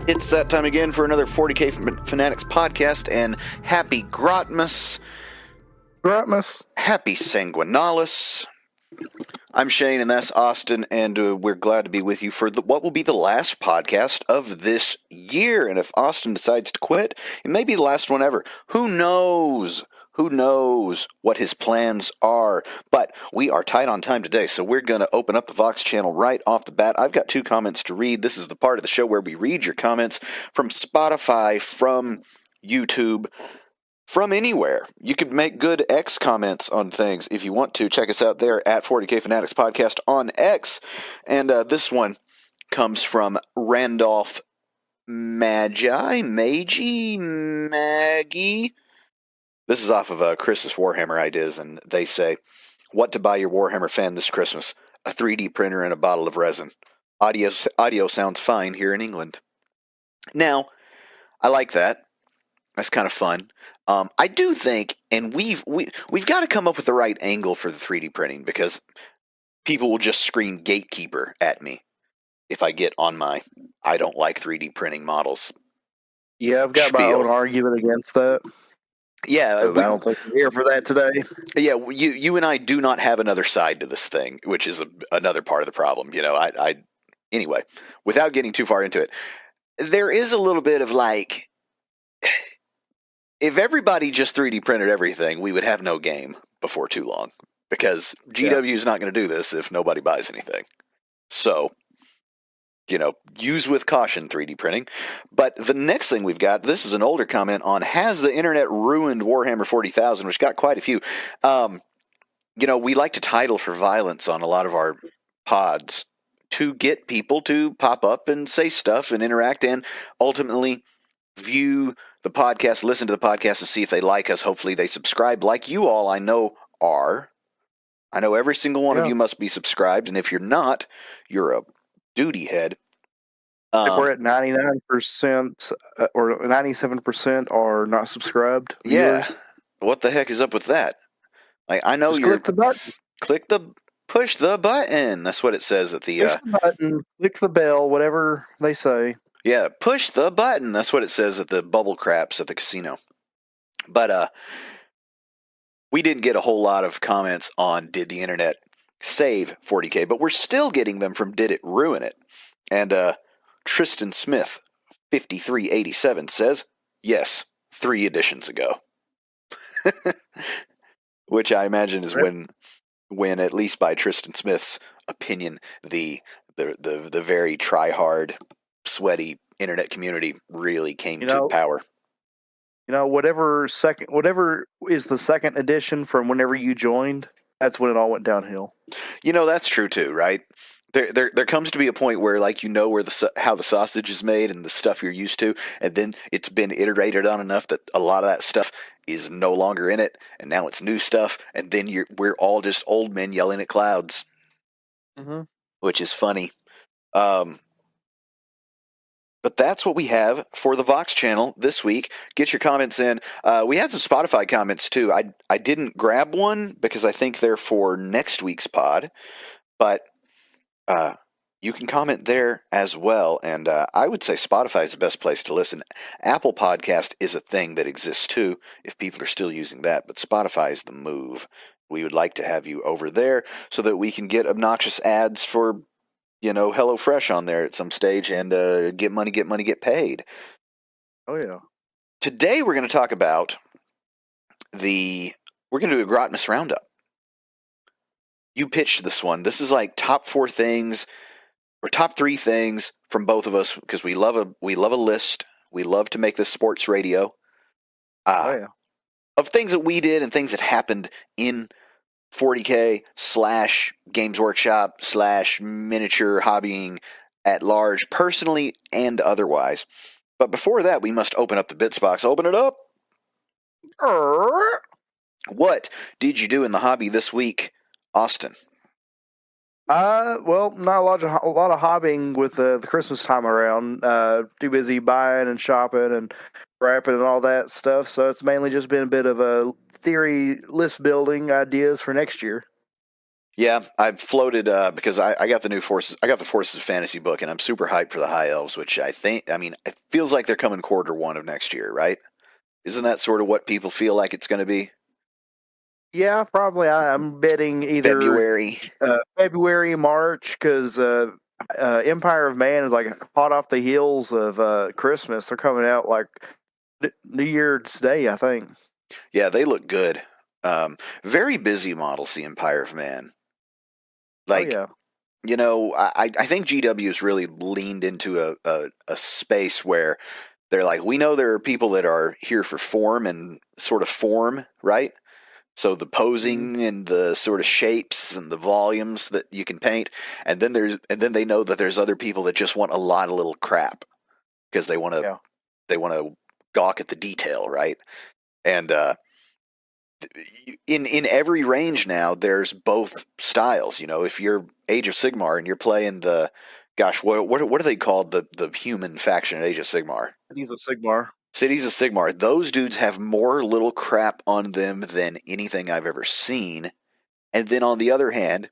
It's that time again for another 40K Fanatics podcast, and happy Grotmas. Happy Sanguinalis. I'm Shane, and that's Austin, and we're glad to be with you for what will be the last podcast of this year. And if Austin decides to quit, it may be the last one ever. Who knows? Who knows what his plans are? But we are tight on time today, so we're going to open up the Vox channel right off the bat. I've got 2 comments to read. This is the part of the show where we read your comments from Spotify, from YouTube, from anywhere. You could make good X comments on things if you want to. Check us out there at 40K Fanatics Podcast on X. And this one comes from Randolph Maggie. This is off of Chris's Warhammer ideas, and they say, what to buy your Warhammer fan this Christmas? A 3D printer and a bottle of resin. Audio sounds fine here in England. Now, I like that. That's kind of fun. I do think, and we've got to come up with the right angle for the 3D printing, because people will just scream gatekeeper at me if I get on my I don't like 3D printing models. Yeah, I've got my own argument against that. Yeah, I don't think we're here for that today. Yeah, you and I do not have another side to this thing, which is another part of the problem. You know, anyway, without getting too far into it, there is a little bit of like, if everybody just 3D printed everything, we would have no game before too long, because GW is not going to do this if nobody buys anything. So, you know, use with caution 3D printing. But the next thing we've got, this is an older comment on, has the internet ruined Warhammer 40,000, which got quite a few. You know, we like to title for violence on a lot of our pods to get people to pop up and say stuff and interact and ultimately view the podcast, listen to the podcast and see if they like us. Hopefully they subscribe like you all I know are. I know every single one of you must be subscribed, and if you're not, you're a duty head. We're at 99% or 97% are not subscribed. Yeah. What the heck is up with that? Like, I know click the button. Push the button. That's what it says at the push the button, click the bell, whatever they say. Yeah, push the button. That's what it says at the bubble craps at the casino. But we didn't get a whole lot of comments on did the internet save 40K, but we're still getting them from did it ruin it. And Tristan Smith 5387 says, yes, 3 editions ago. Which I imagine is when at least by Tristan Smith's opinion, the very try-hard, sweaty internet community really came to power. You know, whatever is the second edition from whenever you joined, that's when it all went downhill. You know, that's true too, right? There comes to be a point where, like, you know where how the sausage is made and the stuff you're used to, and then it's been iterated on enough that a lot of that stuff is no longer in it, and now it's new stuff, and then we're all just old men yelling at clouds, which is funny. But that's what we have for the Vox channel this week. Get your comments in. We had some Spotify comments too. I didn't grab one because I think they're for next week's pod, but you can comment there as well. And I would say Spotify is the best place to listen. Apple Podcast is a thing that exists too, if people are still using that. But Spotify is the move. We would like to have you over there so that we can get obnoxious ads for, you know, HelloFresh on there at some stage and get money, get paid. Oh, yeah. Today we're going to talk about we're going to do a Grotmas Roundup. You pitched this one. This is like top 4 things or top 3 things from both of us, because we love a list. We love to make this sports radio. Of things that we did and things that happened in 40K / Games Workshop / miniature hobbying at large, personally and otherwise. But before that, we must open up the bits box. Open it up. What did you do in the hobby this week, Austin? Well, not a lot of hobbying with the Christmas time around. Too busy buying and shopping and wrapping and all that stuff. So it's mainly just been a bit of a theory list building ideas for next year. Yeah, I floated because I got the new Forces. I got the Forces Fantasy book, and I'm super hyped for the High Elves, which I mean, it feels like they're coming quarter 1 of next year, right? Isn't that sort of what people feel like it's going to be? Yeah, probably. I'm betting either February. February, March, because Empire of Man is like hot off the heels of Christmas. They're coming out like New Year's Day, I think. Yeah, they look good. Very busy models, the Empire of Man. Oh Like, yeah, I think GW has really leaned into a space where they're like, we know there are people that are here for form and sort of form, right? So the posing and the sort of shapes and the volumes that you can paint, and then they know that there's other people that just want a lot of little crap because yeah. they want to gawk at the detail, right? And in every range now, there's both styles. If you're Age of Sigmar and you're playing the, gosh, what are they called? The human faction at Age of Sigmar. He's a Sigmar. Cities of Sigmar, those dudes have more little crap on them than anything I've ever seen. And then on the other hand,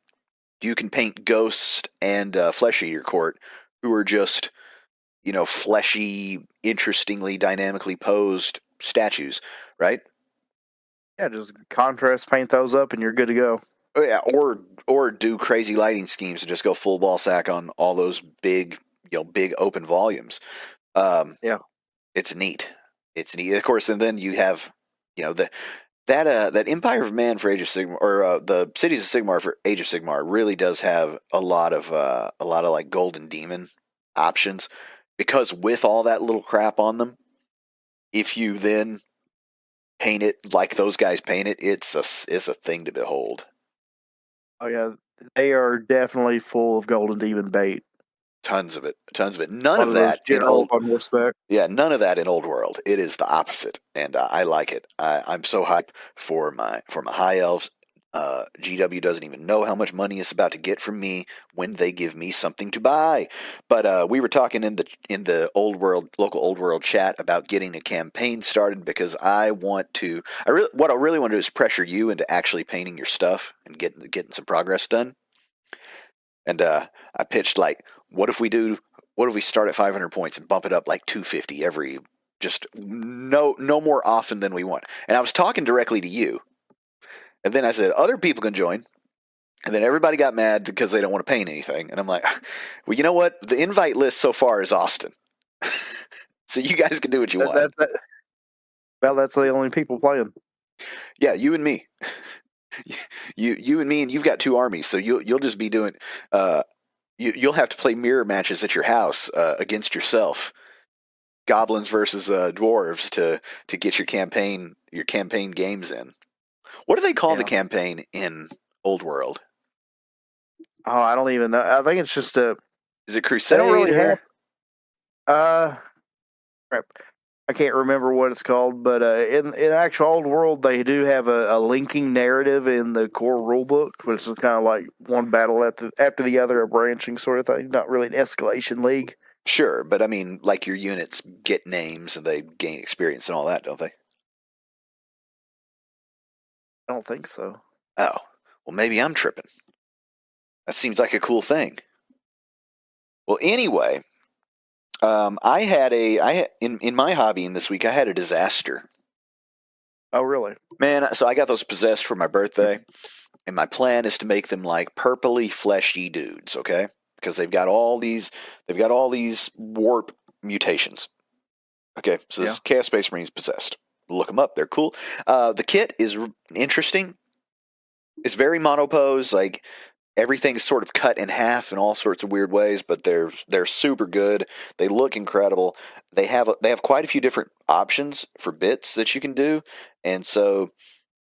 you can paint Ghost and Flesh Eater Court, who are just, fleshy, interestingly, dynamically posed statues, right? Yeah, just contrast paint those up, and you're good to go. Oh, yeah, or do crazy lighting schemes and just go full ball sack on all those big, big open volumes. Yeah. It's neat. It's neat, of course, and then you have, the that Empire of Man for Age of Sigmar, or the Cities of Sigmar for Age of Sigmar, really does have a lot of like Golden Demon options, because with all that little crap on them, if you then paint it like those guys paint it, it's a thing to behold. Oh yeah, they are definitely full of Golden Demon bait. Tons of it. A None lot of of those that in generals old. on horseback. Yeah, none of that in Old World. It is the opposite, and I like it. I'm so hyped for my High Elves. GW doesn't even know how much money it's about to get from me when they give me something to buy. But we were talking in the local Old World chat about getting a campaign started, because I want to. What I really want to do is pressure you into actually painting your stuff and getting some progress done. And I pitched, like, what if we start at 500 points and bump it up like 250 every, just no more often than we want. And I was talking directly to you. And then I said, other people can join. And then everybody got mad because they don't want to paint anything. And I'm like, well, you know what? The invite list so far is Austin. So you guys can do what you want. Well, that's the only people playing. Yeah, you and me. You and me, and you've got 2 armies, so you'll just be doing. You'll have to play mirror matches at your house against yourself, goblins versus dwarves, to get your campaign games in. What do they call the campaign in Old World? Oh, I don't even know. I think it's just a. Is it They Crusade? don't really have. Crap. I can't remember what it's called, but in actual Old World, they do have a linking narrative in the core rulebook, which is kind of like one battle after the other, a branching sort of thing. Not really an escalation league. Sure, but I mean, like, your units get names and they gain experience and all that, don't they? I don't think so. Oh, well, maybe I'm tripping. That seems like a cool thing. Well, anyway, in my hobbying this week, I had a disaster. Oh, really? Man, so I got those possessed for my birthday, and my plan is to make them like purpley, fleshy dudes, okay? Because they've got all these warp mutations. Okay, so this Chaos Space Marine's possessed. Look them up; they're cool. The kit is interesting. It's very monopose, like everything's sort of cut in half in all sorts of weird ways, but they're super good. They look incredible. They have quite a few different options for bits that you can do, and so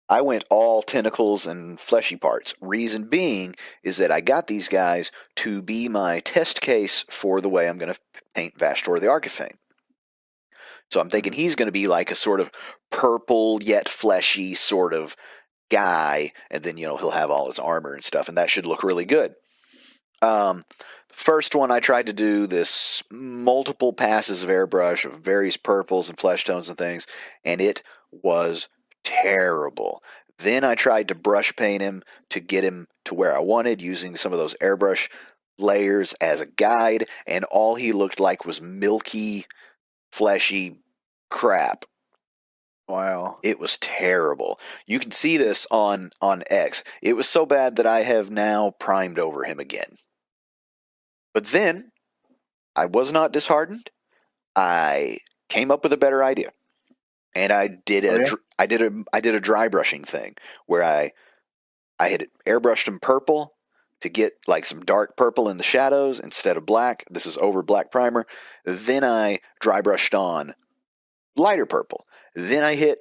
I went all tentacles and fleshy parts. Reason being is that I got these guys to be my test case for the way I'm going to paint Vashtor the Archifane. So I'm thinking he's going to be like a sort of purple yet fleshy sort of guy, and then he'll have all his armor and stuff, and that should look really good. First one, I tried to do this multiple passes of airbrush of various purples and flesh tones and things, and it was terrible. Then I tried to brush paint him to get him to where I wanted using some of those airbrush layers as a guide, and all he looked like was milky, fleshy crap. Wow. It was terrible. You can see this on X. It was so bad that I have now primed over him again. But then I was not disheartened. I came up with a better idea, and I did a dry brushing thing where I had airbrushed him purple to get like some dark purple in the shadows instead of black. This is over black primer. Then I dry brushed on lighter purple. Then I hit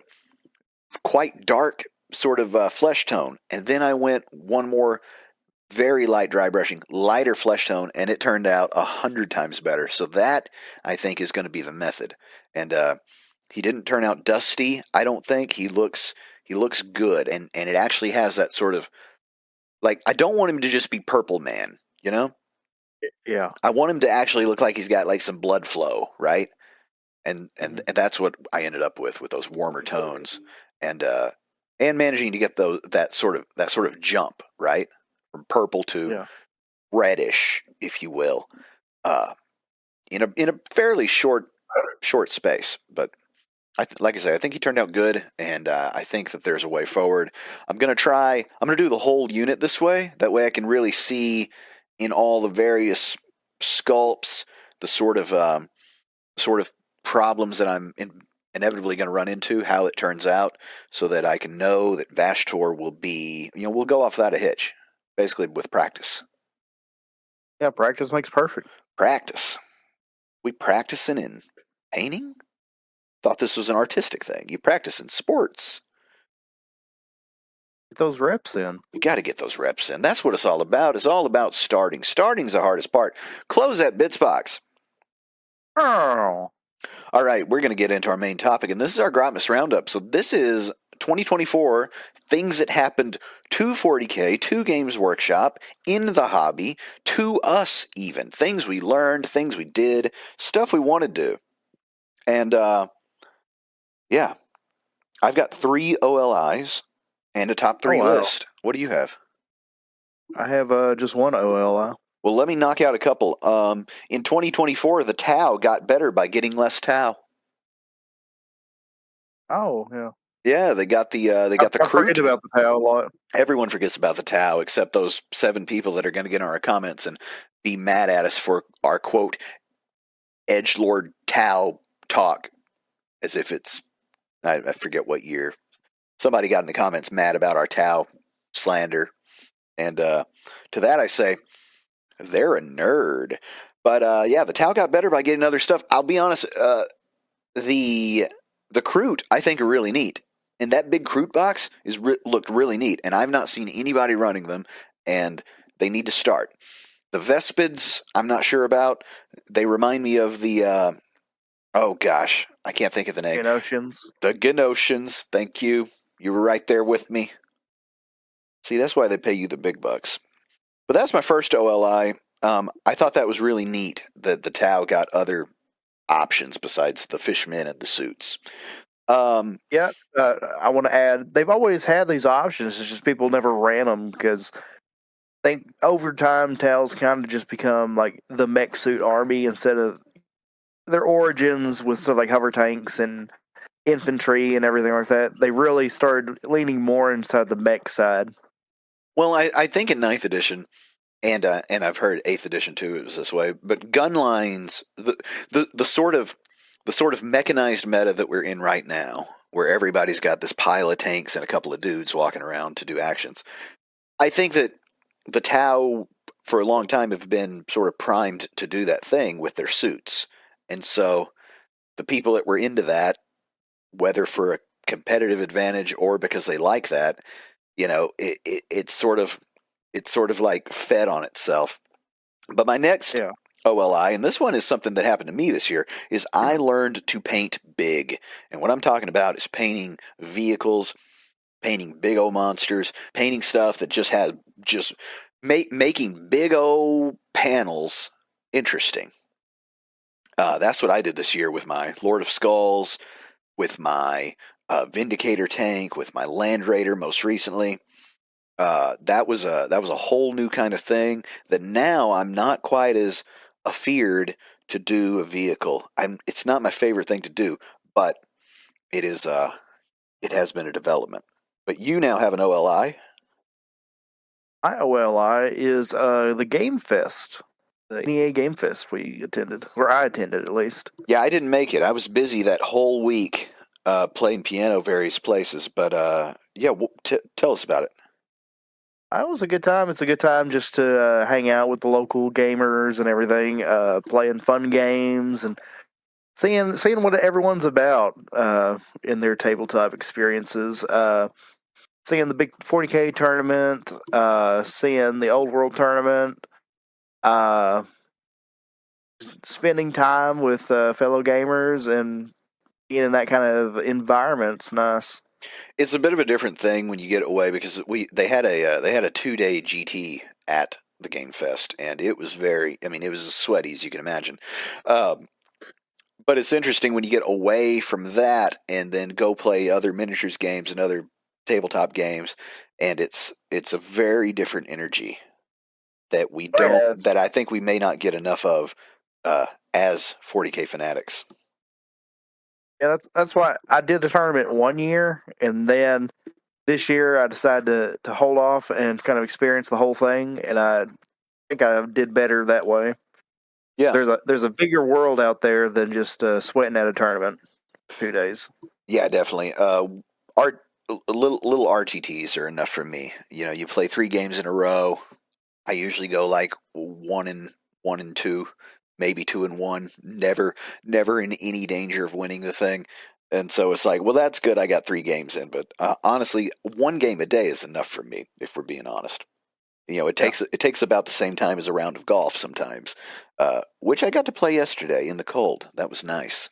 quite dark sort of flesh tone, and then I went one more very light dry brushing, lighter flesh tone, and it turned out 100 times better. So that, I think, is going to be the method. And he didn't turn out dusty, I don't think. He looks good, and it actually has that sort of, like, I don't want him to just be purple man, you know? Yeah. I want him to actually look like he's got like some blood flow, right? And that's what I ended up with those warmer tones, and managing to get that sort of jump, right? From purple to reddish, if you will, in a fairly short space. But like I say, I think he turned out good, and I think that there's a way forward. I'm gonna do the whole unit this way. That way, I can really see in all the various sculpts the sort of problems that I'm inevitably going to run into, how it turns out, so that I can know that Vashtor will be, we'll go off without a hitch. Basically, with practice. Yeah, practice makes perfect. Practice. We practicing in painting? Thought this was an artistic thing. You practice in sports. Get those reps in. You got to get those reps in. That's what it's all about. It's all about starting. Starting's the hardest part. Close that bits box. Oh. All right, we're going to get into our main topic, and this is our Grotmas Roundup. So this is 2024, things that happened to 40K, to Games Workshop, in the hobby, to us even. Things we learned, things we did, stuff we want to do. And, yeah, I've got 3 OLIs and a top 3 list. What do you have? I have just one OLI. Well, let me knock out a couple. In 2024, the Tau got better by getting less Tau. Oh, yeah. Yeah, they got the Kroot. Forget about the Tau a lot. Everyone forgets about the Tau, except those 7 people that are going to get in our comments and be mad at us for our, quote, edgelord Tau talk, as if it's, I forget what year. Somebody got in the comments mad about our Tau slander. And to that I say, they're a nerd. But yeah, the Tau got better by getting other stuff. I'll be honest, the Kroot I think are really neat. And that big Kroot box looked really neat, and I've not seen anybody running them, and they need to start. The Vespids, I'm not sure about. They remind me of the, oh gosh, I can't think of the name. Genotians. The Genotians, thank you. You were right there with me. See, that's why they pay you the big bucks. But that's my first OLI. I thought that was really neat that the Tau got other options besides the fishmen and the suits. Yeah, I want to add, they've always had these options. It's just people never ran them because I think over time, Tau's kind of just become like the mech suit army instead of their origins with stuff like hover tanks and infantry and everything like that. They really started leaning more inside the mech side. Well, I think in 9th edition, and I've heard 8th edition too, it was this way, but gun lines, the sort of mechanized meta that we're in right now, where everybody's got this pile of tanks and a couple of dudes walking around to do actions. I think that the Tau, for a long time, have been sort of primed to do that thing with their suits. And so the people that were into that, whether for a competitive advantage or because they like that, it's sort of like fed on itself. But my next OLI, and this one is something that happened to me this year, is I learned to paint big. And what I'm talking about is painting vehicles, painting big old monsters, painting stuff that just has making big old panels interesting. That's what I did this year with my Lord of Skulls, with my Vindicator tank, with my Land Raider most recently. that was a whole new kind of thing that now I'm not quite as afeared to do a vehicle. It's not my favorite thing to do, but it is. It has been a development. But you now have an OLI. My OLI is the Game Fest, the NEA Game Fest we attended, or I attended at least. Yeah, I didn't make it. I was busy that whole week playing piano various places. But yeah, tell us about it. It was a good time. It's a good time just to hang out with the local gamers and everything, playing fun games and seeing what everyone's about in their tabletop experiences. Seeing the big 40K tournament, seeing the Old World tournament, uh, spending time with fellow gamers and being in that kind of environment. It's nice. It's a bit of a different thing when you get away because they had a 2-day GT at the Game Fest, and it was it was as sweaty as you can imagine. But it's interesting when you get away from that and then go play other miniatures games and other tabletop games, and it's a very different energy that that I think we may not get enough of as 40K fanatics. Yeah, that's why I did the tournament one year, and then this year I decided to hold off and kind of experience the whole thing, and I think I did better that way. Yeah, there's a bigger world out there than just sweating at a tournament 2 days. Yeah, definitely. Little RTTs are enough for me. You know, you play 3 games in a row. I usually go like 1-2, maybe 2-1. Never in any danger of winning the thing. And so it's like, well, that's good. I got 3 games in, but honestly, 1 game a day is enough for me. If we're being honest, you know, it takes about the same time as a round of golf sometimes, which I got to play yesterday in the cold. That was nice.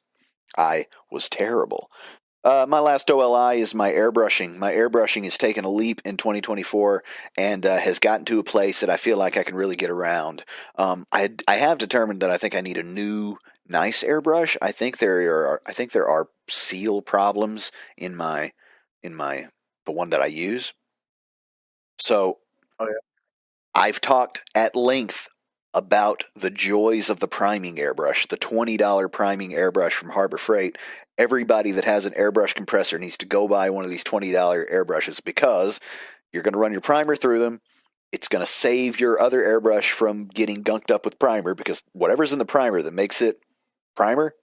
I was terrible. My last OLI is my airbrushing. My airbrushing has taken a leap in 2024 and has gotten to a place that I feel like I can really get around. I have determined that I think I need a new, nice airbrush. I think there are seal problems in the one that I use. So, I've talked at length about the joys of the priming airbrush, the $20 priming airbrush from Harbor Freight. Everybody that has an airbrush compressor needs to go buy one of these $20 airbrushes because you're going to run your primer through them. It's going to save your other airbrush from getting gunked up with primer because whatever's in the primer that makes it primer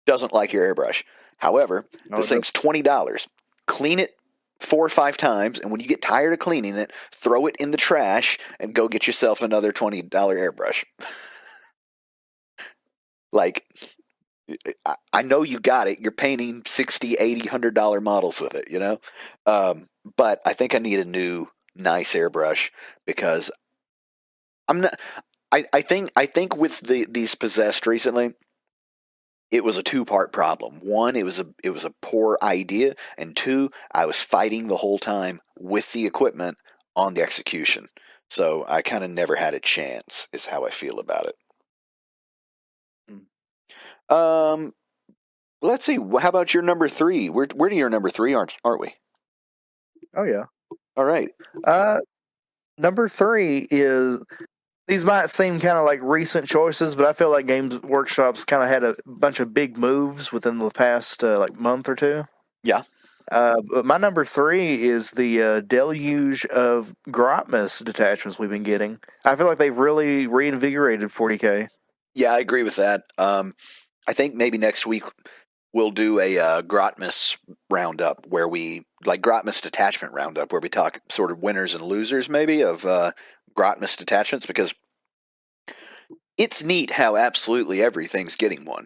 doesn't like your airbrush. However, this thing's $20. Clean it 4 or 5 times, and when you get tired of cleaning it, throw it in the trash and go get yourself another $20 airbrush. Like, I know you got it. You're painting $60, $80, $100 models with it, you know? But I think I need a new, nice airbrush because I'm not. I think with these possessed recently, it was a 2-part problem. 1, it was a poor idea, and 2, I was fighting the whole time with the equipment on the execution. So I kind of never had a chance, is how I feel about it. Let's see. How about your number 3? We're to your number 3, aren't we? Oh yeah. All right. Number 3 is. These might seem kind of like recent choices, but I feel like Games Workshop's kind of had a bunch of big moves within the past month or 2. Yeah. But my number 3 is the deluge of Grotmas detachments we've been getting. I feel like they've really reinvigorated 40K. Yeah, I agree with that. I think maybe next week we'll do a Grotmas roundup where Grotmas detachment roundup where we talk sort of winners and losers maybe of Grotmas detachments because it's neat how absolutely everything's getting one,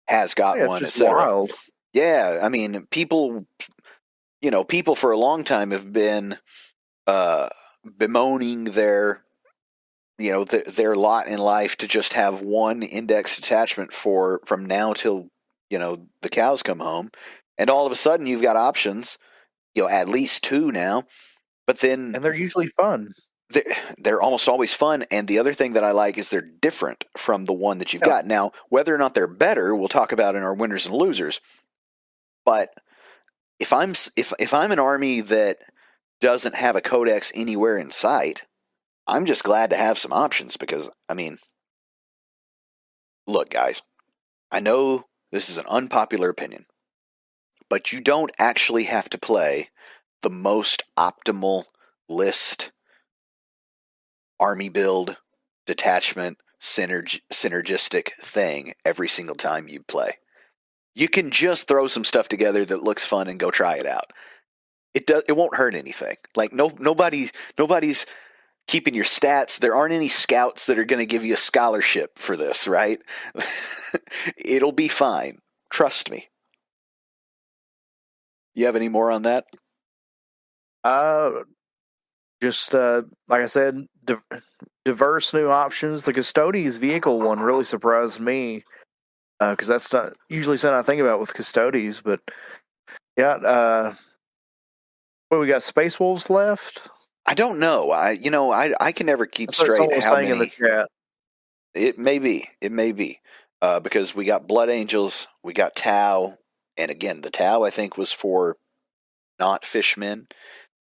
has got one, etc. Wild. Yeah, I mean, people for a long time have been bemoaning their lot in life to just have one index detachment from now till the cows come home, and all of a sudden you've got options, at least 2 now, but then and they're usually fun. They're almost always fun, and the other thing that I like is they're different from the one that you've got. Now, whether or not they're better, we'll talk about in our winners and losers. But if I'm an army that doesn't have a codex anywhere in sight, I'm just glad to have some options because, I mean, look, guys, I know this is an unpopular opinion, but you don't actually have to play the most optimal list, army build, detachment, synergistic thing every single time you play. You can just throw some stuff together that looks fun and go try it out. It won't hurt anything. Like nobody's keeping your stats. There aren't any scouts that are going to give you a scholarship for this, right? It'll be fine. Trust me. You have any more on that? Just like I said, diverse new options. The Custodes vehicle one really surprised me because that's not usually something I think about with Custodes. But yeah, what we got? Space Wolves left. I don't know. I can never keep That's what straight someone was how saying in the many. chat. It may be. Because we got Blood Angels, we got Tau, and again, the Tau I think was for not fishmen,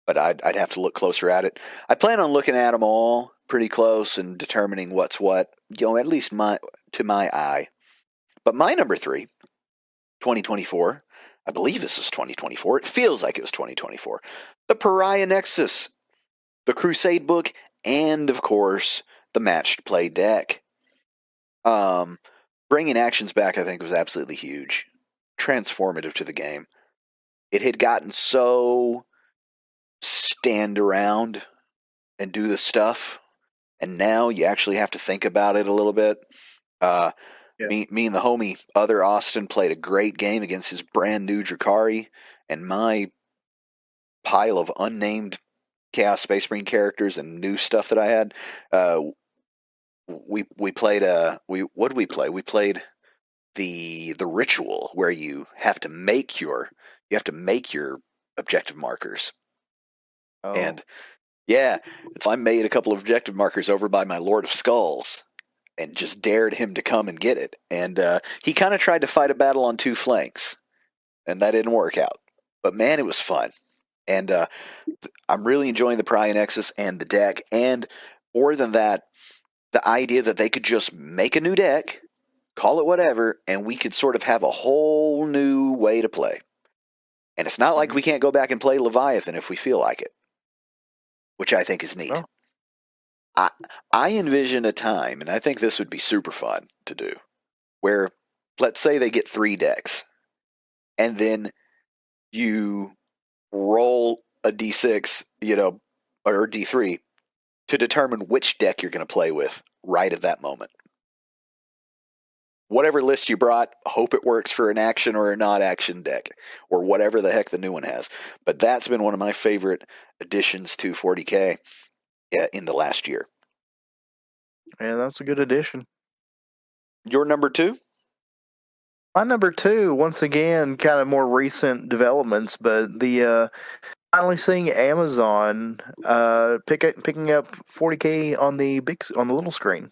but I'd have to look closer at it. I plan on looking at them all pretty close and determining what's what, at least to my eye. But my number 3, 2024, I believe this is 2024. It feels like it was 2024. The Pariah Nexus, the Crusade book, and of course the matched play deck. Bringing actions back, I think, was absolutely huge, transformative to the game. It had gotten so stand around and do the stuff, and now you actually have to think about it a little bit. Me and the homie Other Austin played a great game against his brand new Drakari, and my pile of unnamed Chaos Space Marine characters and new stuff that I had. We played what did we play? We played the ritual where you have to make your objective markers. Oh. And yeah, I made a couple of objective markers over by my Lord of Skulls and just dared him to come and get it. And he kind of tried to fight a battle on 2 flanks, and that didn't work out. But man, it was fun. And I'm really enjoying the Pariah Nexus and the deck. And more than that, the idea that they could just make a new deck, call it whatever, and we could sort of have a whole new way to play. And it's not like we can't go back and play Leviathan if we feel like it, which I think is neat. Oh. I envision a time, and I think this would be super fun to do, where let's say they get 3 decks, and then you roll a D6, or D3 to determine which deck you're going to play with right at that moment. Whatever list you brought, hope it works for an action or a not-action deck, or whatever the heck the new one has. But that's been one of my favorite additions to 40K in the last year. Yeah, that's a good addition. Your number 2? My number 2, once again, kind of more recent developments, but the finally seeing Amazon picking up 40K on the little screen.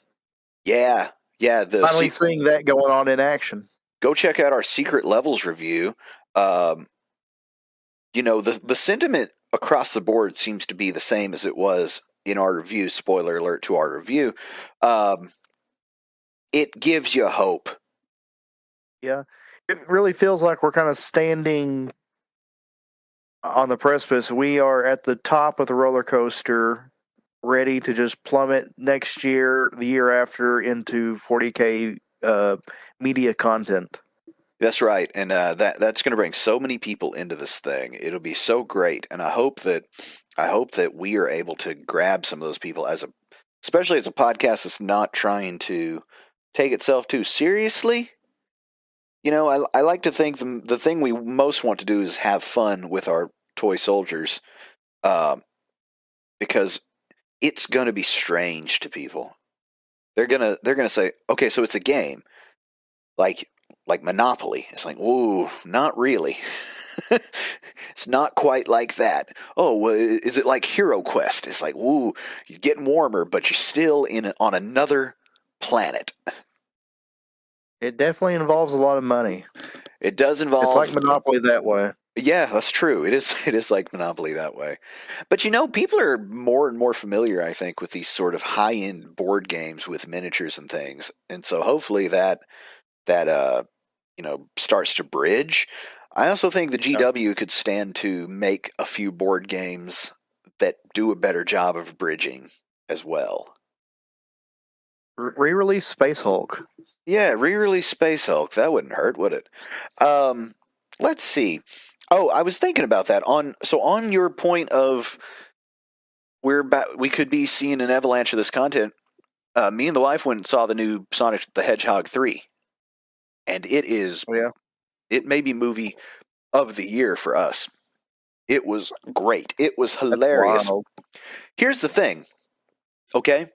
Yeah. Finally seeing that going on in action. Go check out our Secret Levels review. The sentiment across the board seems to be the same as it was in our review. Spoiler alert to our review. It gives you hope. Yeah, it really feels like we're kind of standing on the precipice. We are at the top of the roller coaster, ready to just plummet next year, the year after, into 40K media content. That's right, and that's going to bring so many people into this thing. It'll be so great, and I hope that we are able to grab some of those people especially as a podcast that's not trying to take itself too seriously. I like to think the thing we most want to do is have fun with our toy soldiers, because it's going to be strange to people. They're gonna say, okay, so it's a game, like Monopoly. It's like, ooh, not really. It's not quite like that. Oh, is it like Hero Quest? It's like, ooh, you're getting warmer, but you're still on another planet. It definitely involves a lot of money. It does involve. It's like Monopoly that way. Yeah, that's true. It is it is like Monopoly that way. But people are more and more familiar, I think, with these sort of high-end board games with miniatures and things. And so hopefully that starts to bridge. I also think the Yeah. GW could stand to make a few board games that do a better job of bridging as well. Re-release Space Hulk. Yeah, re-release Space Hulk. That wouldn't hurt, would it? Um, let's see. Oh, I was thinking about that. On your point of we could be seeing an avalanche of this content. Me and the wife went and saw the new Sonic the Hedgehog 3, and Oh, yeah, it may be movie of the year for us. It was great. It was that's hilarious. wild. Here's the thing, okay?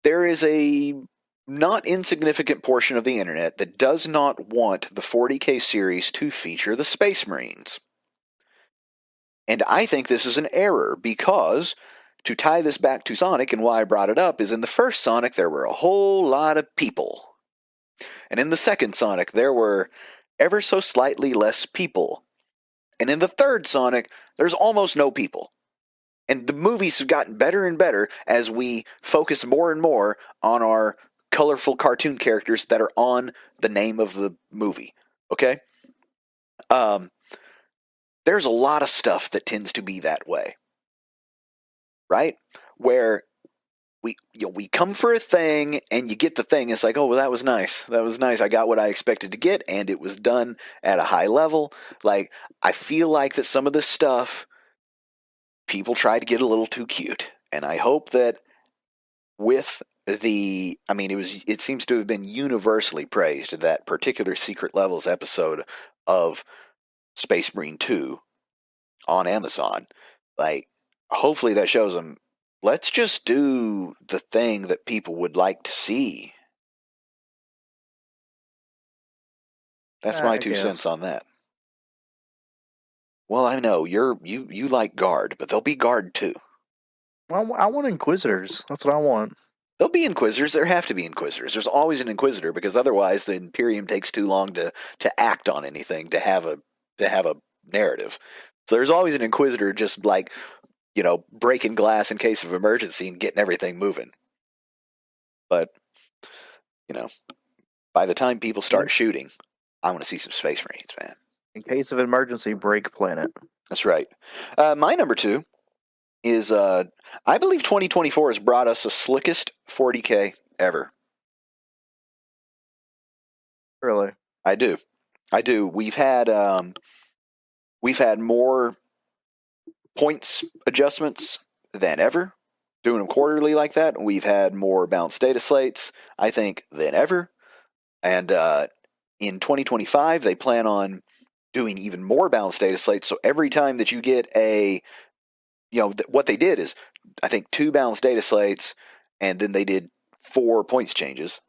There is a not insignificant portion of the internet that does not want the 40K series to feature the Space Marines. And I think this is an error because, to tie this back to Sonic and why I brought it up, is in the first Sonic there were a whole lot of people. And in the second Sonic there were ever so slightly less people. And in the third Sonic there's almost no people. And the movies have gotten better and better as we focus more and more on our colorful cartoon characters that are on the name of the movie. Okay? Um, there's a lot of stuff that tends to be that way, right? Where we come for a thing and you get the thing. It's like, oh, well, that was nice. That was nice. I got what I expected to get, and it was done at a high level. Like, I feel like that some of this stuff people try to get a little too cute, and I hope that with it seems to have been universally praised that particular Secret Levels episode of Space Marine 2 on Amazon. Like, hopefully that shows them, let's just do the thing that people would like to see. That's my I 2 cents guess. on that. Well, I know you like Guard, but they'll be Guard too. I want Inquisitors. That's what I want. There'll be Inquisitors. There have to be Inquisitors. There's always an Inquisitor because otherwise the Imperium takes too long to act on anything, to have a narrative. So there's always an Inquisitor just like, breaking glass in case of emergency and getting everything moving. But, you know, by the time people start shooting, I want to see some Space Marines, man. In case of emergency, break planet. That's right. My number 2 is I believe 2024 has brought us the slickest 40K ever. Really? I do. We've had more points adjustments than ever. Doing them quarterly like that. We've had more balanced data slates, I think, than ever. And in 2025, they plan on doing even more balanced data slates. So every time that you get what they did is, I think, 2 balanced data slates, and then they did 4 points changes,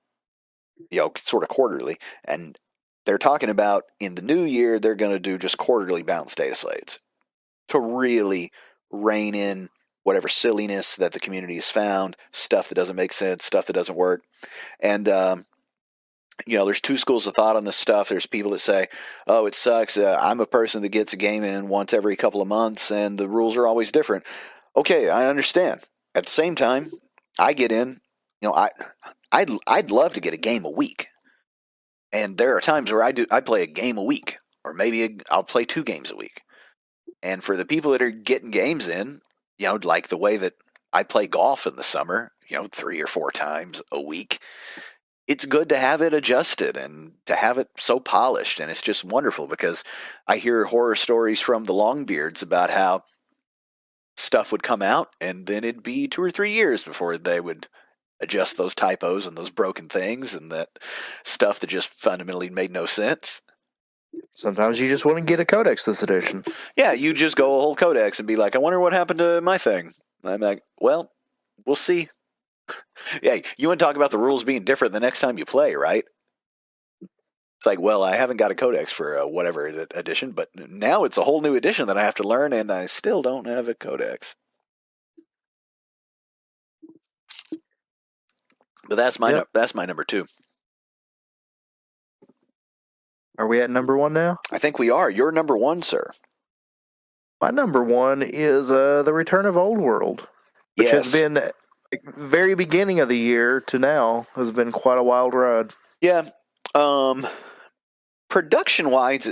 sort of quarterly. And they're talking about in the new year, they're going to do just quarterly balanced data slates to really rein in whatever silliness that the community has found, stuff that doesn't make sense, stuff that doesn't work. And, there's 2 schools of thought on this stuff. There's people that say, oh, it sucks. I'm a person that gets a game in once every couple of months and the rules are always different. Okay, I understand. At the same time, I get in, I'd love to get a game a week. And there are times where I play a game a week, or maybe I'll play 2 games a week. And for the people that are getting games in, like the way that I play golf in the summer, 3 or 4 times a week, it's good to have it adjusted and to have it so polished. And it's just wonderful because I hear horror stories from the Longbeards about how stuff would come out and then it'd be 2 or 3 years before they would adjust those typos and those broken things and that stuff that just fundamentally made no sense. Sometimes you just want to get a codex this edition. Yeah, you just go a whole codex and be like, I wonder what happened to my thing. And I'm like, well, we'll see. Yeah, you want to talk about the rules being different the next time you play, right? It's like, well, I haven't got a codex for whatever edition, but now it's a whole new edition that I have to learn, and I still don't have a codex. But that's my number 2. Are we at number one now? I think we are. You're number one, sir. My number one is The Return of Old World, which has Yes. been, very beginning of the year to now, has been quite a wild ride. Yeah. Production wise,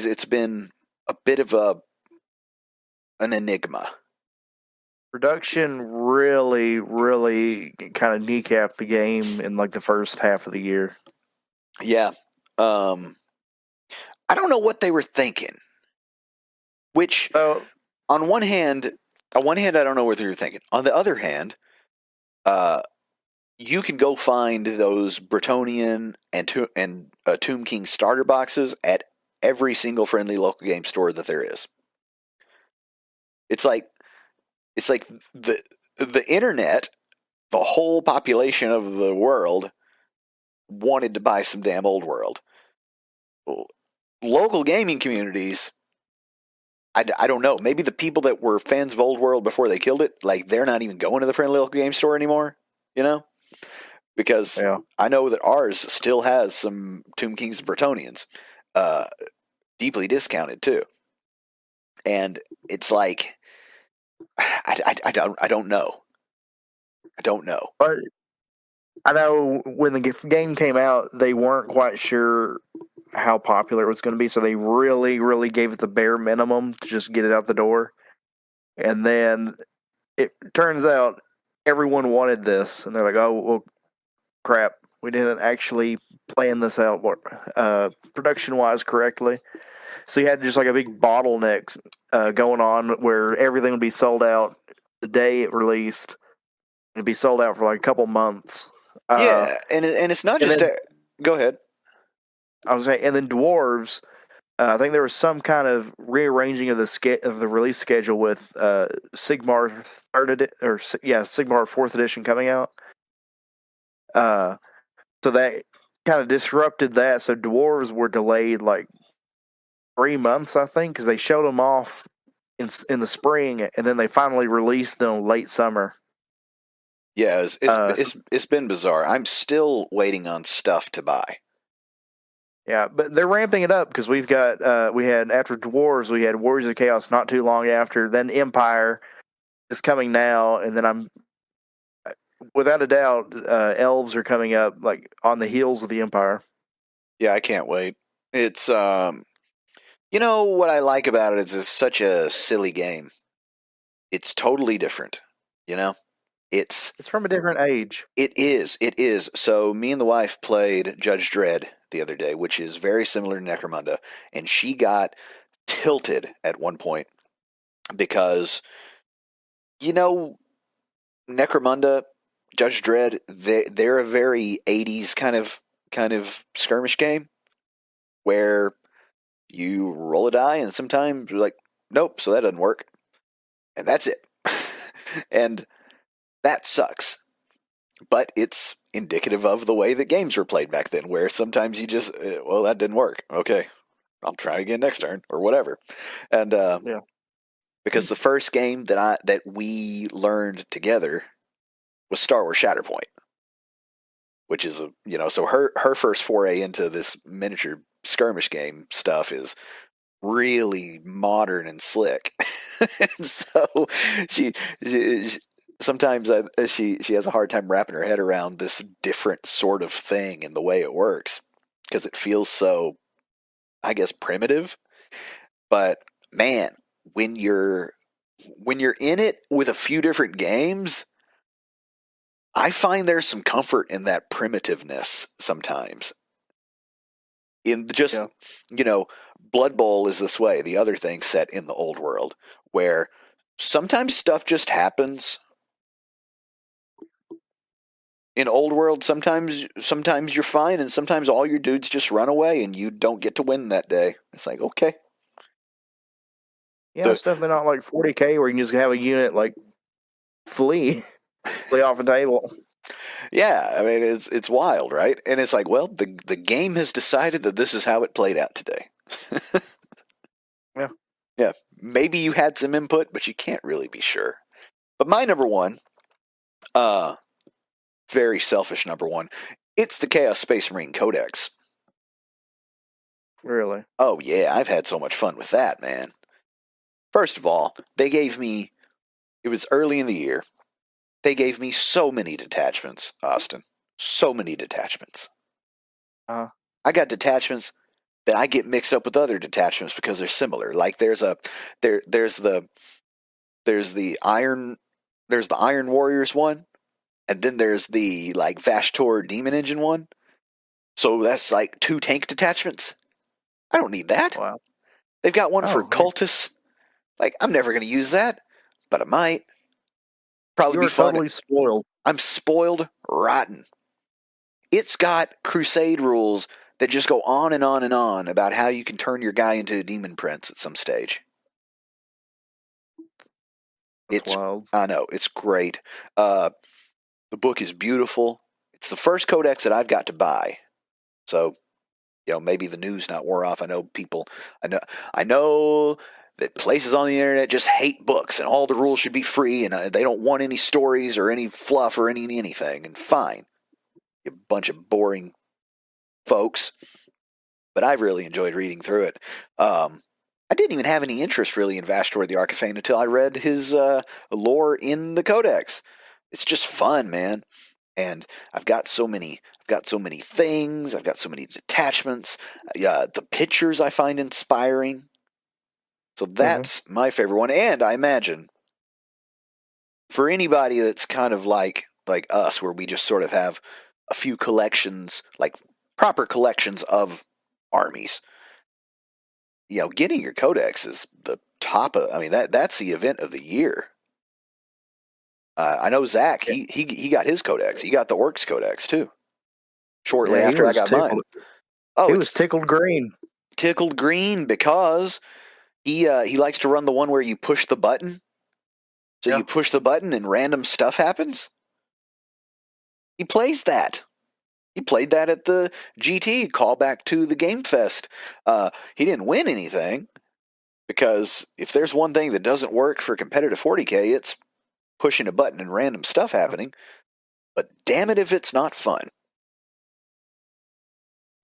it's been a bit of an enigma. Production really, really kind of kneecapped the game in like the first half of the year. Yeah. I don't know what they were thinking. Which, on one hand, I don't know what they were thinking. On the other hand, you can go find those Bretonnian and Tomb King starter boxes at every single friendly local game store that there is. It's like the internet, the whole population of the world wanted to buy some damn Old World. Local gaming communities, I don't know. Maybe the people that were fans of Old World before they killed it, like they're not even going to the friendly local game store anymore, you know? Because I know that ours still has some Tomb Kings and Bretonnians, deeply discounted too. And it's like, I don't know. I don't know. But I know when the game came out, they weren't quite sure how popular it was going to be, so they really, really gave it the bare minimum to just get it out the door. And then it turns out everyone wanted this, and they're like, "Oh, well, crap, we didn't actually plan this out production-wise correctly." So you had just like a big bottleneck going on where everything would be sold out the day it released. It'd be sold out for like a couple months. Yeah, and it's not just. Go ahead. I was saying, and then Dwarves. I think there was some kind of rearranging of the release schedule with Sigmar Sigmar 4th edition coming out. So that kind of disrupted that. So Dwarves were delayed like 3 months, I think, because they showed them off in the spring, and then they finally released them late summer. Yeah, it's been bizarre. I'm still waiting on stuff to buy. Yeah, but they're ramping it up because we had after Dwarves, we had Warriors of Chaos not too long after. Then Empire is coming now, and then I'm without a doubt, Elves are coming up like on the heels of the Empire. Yeah, I can't wait. It's you know what I like about it is it's such a silly game. It's totally different. You know, it's from a different age. It is. So me and the wife played Judge Dredd the other day, which is very similar to Necromunda, and she got tilted at one point because, you know, Necromunda, Judge Dredd, they're a very 80s kind of skirmish game where you roll a die and sometimes you're like, nope, so that doesn't work. And that's it. And that sucks. But it's indicative of the way that games were played back then, where sometimes you just, well, that didn't work. Okay, I'll try again next turn or whatever. And because the first game that we learned together was Star Wars Shatterpoint, which is so her first foray into this miniature skirmish game stuff is really modern and slick. And so she sometimes she has a hard time wrapping her head around this different sort of thing and the way it works because it feels so, I guess, primitive. But man, when you're in it with a few different games, I find there's some comfort in that primitiveness sometimes. In just Blood Bowl is this way. The other thing set in the old world where sometimes stuff just happens. In Old World, sometimes you're fine, and sometimes all your dudes just run away, and you don't get to win that day. It's like, okay. Yeah, it's definitely not like 40K where you can just have a unit like flee off the table. Yeah, I mean it's wild, right? And it's like, well, the game has decided that this is how it played out today. Yeah. Yeah. Maybe you had some input, but you can't really be sure. But my number one, very selfish number one, it's the Chaos Space Marine Codex. Really? Oh yeah, I've had so much fun with that, man. First of all, they gave me. It was early in the year. They gave me so many detachments, Austin. So many detachments. Uh, I got detachments that I get mixed up with other detachments because they're similar. Like there's the Iron Warriors one, and then there's the like Vashtor Demon Engine one. So that's like 2 tank detachments. I don't need that. wow. They've got one for Oh, heck. cultists. Like I'm never going to use that, but I might. Probably You be are fun. totally spoiled. I'm spoiled rotten. It's got crusade rules that just go on and on and on about how you can turn your guy into a demon prince at some stage. That's wild. I know, it's great. The book is beautiful. It's the first codex that I've got to buy. So, maybe the news not wore off. I know that places on the internet just hate books and all the rules should be free and they don't want any stories or any fluff or anything. And fine, you bunch of boring folks. But I've really enjoyed reading through it. I didn't even have any interest really in Vashtor the Archifane until I read his lore in the Codex. It's just fun, man. And I've got so many things. I've got so many detachments. The pictures I find inspiring. So that's my favorite one. And I imagine for anybody that's kind of like us, where we just sort of have a few collections, like proper collections of armies. Getting your codex is the top of. I mean, that's the event of the year. I know Zach. Yeah. He got his codex. He got the Orcs codex too. Shortly Yeah, he after I was got mine. tickled. Oh, He it's was tickled green. tickled green because he likes to run the one where you push the button. So Yeah. you push the button and random stuff happens. He plays that. He played that at the GT callback to the Game Fest. He didn't win anything because if there's one thing that doesn't work for competitive 40K, it's pushing a button and random stuff happening. But damn it if it's not fun.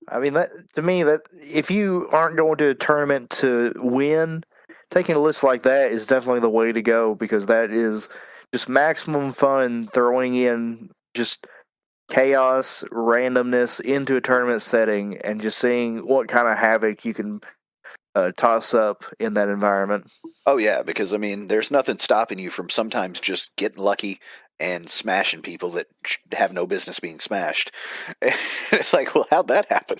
I mean, that to me, that if you aren't going to a tournament to win, taking a list like that is definitely the way to go because that is just maximum fun throwing in just chaos, randomness into a tournament setting and just seeing what kind of havoc you can toss up in that environment. Oh yeah, because I mean, there's nothing stopping you from sometimes just getting lucky and smashing people that have no business being smashed. It's like, well, how'd that happen?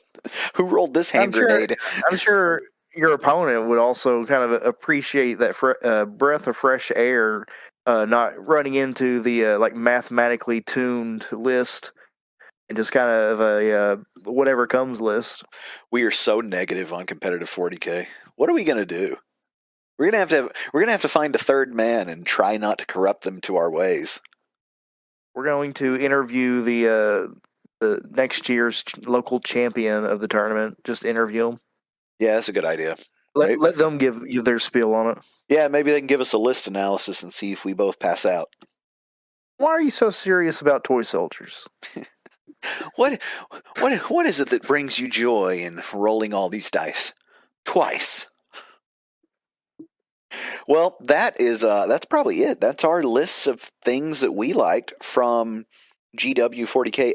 Who rolled this hand grenade? I'm sure your opponent would also kind of appreciate that breath of fresh air, not running into the like mathematically tuned list and just kind of a whatever comes list. We are so negative on competitive 40K. What are we gonna do? We're gonna have to find a third man and try not to corrupt them to our ways. We're going to interview the next year's local champion of the tournament. Just interview them. Yeah, that's a good idea. Let them give you their spiel on it. Yeah, maybe they can give us a list analysis and see if we both pass out. Why are you so serious about toy soldiers? What is it that brings you joy in rolling all these dice twice? Well, that's probably it. That's our lists of things that we liked from GW 40K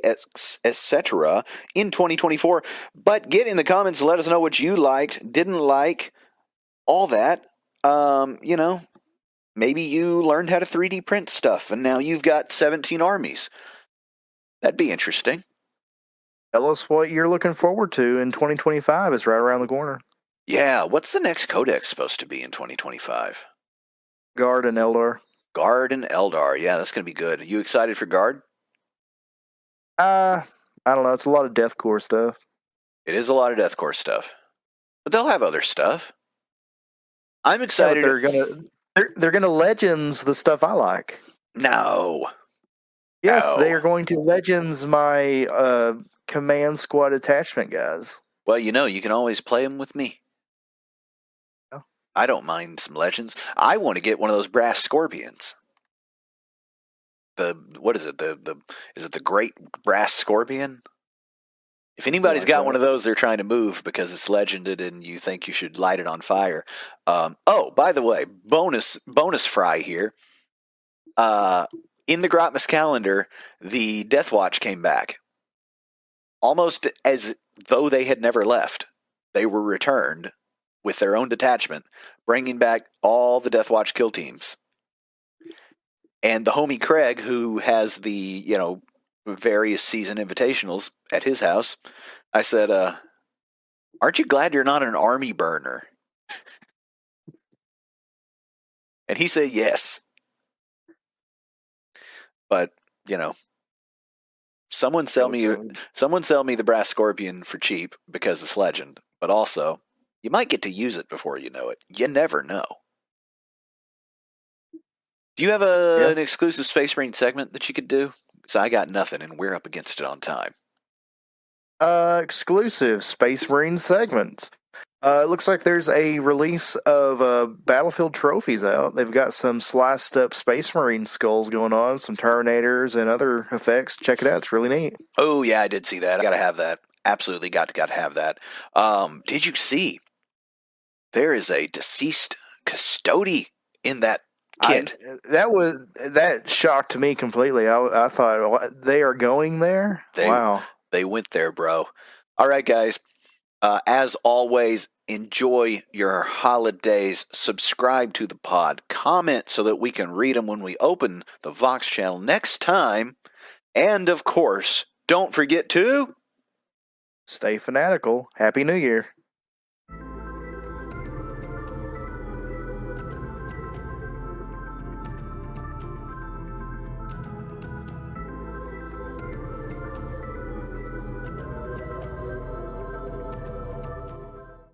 etc. in 2024. But get in the comments and let us know what you liked, didn't like, all that. Maybe you learned how to 3D print stuff and now you've got 17 armies. That'd be interesting. Tell us what you're looking forward to in 2025. It's right around the corner. Yeah, what's the next codex supposed to be in 2025? Guard and Eldar. Guard and Eldar. Yeah, that's going to be good. Are you excited for Guard? I don't know. It's a lot of deathcore stuff. It is a lot of deathcore stuff. But they'll have other stuff. I'm excited. Yeah, they're gonna legends the stuff I like. No. Yes, No. they are going to legends my command squad attachment guys. Well, you can always play them with me. Oh. I don't mind some legends. I want to get one of those brass scorpions. What is it? Is it the Great Brass Scorpion? If anybody's like got that. one of those they're trying to move because it's legended and you think you should light it on fire. Oh, by the way, bonus fry here. In the Grotmas calendar, the Death Watch came back. Almost as though they had never left. They were returned with their own detachment, bringing back all the Death Watch kill teams. And the homie Craig, who has the, various season invitationals at his house, I said, aren't you glad you're not an army burner? And he said yes. But, someone sell me the Brass Scorpion for cheap because it's legend, but also you might get to use it before you know it. You never know. Do you have an exclusive Space Marine segment that you could do? Because I got nothing, and we're up against it on time. Exclusive Space Marine segment. It looks like there's a release of Battlefield trophies out. They've got some sliced up Space Marine skulls going on, some Terminators and other effects. Check it out; it's really neat. Oh yeah, I did see that. I got to have that. Absolutely got to have that. Did you see? There is a deceased custody in that kit. That shocked me completely. I thought they are going there. Wow, they went there, bro. All right, guys. As always, enjoy your holidays. Subscribe to the pod. Comment so that we can read them when we open the Vox channel next time. And, of course, don't forget to stay fanatical. Happy New Year.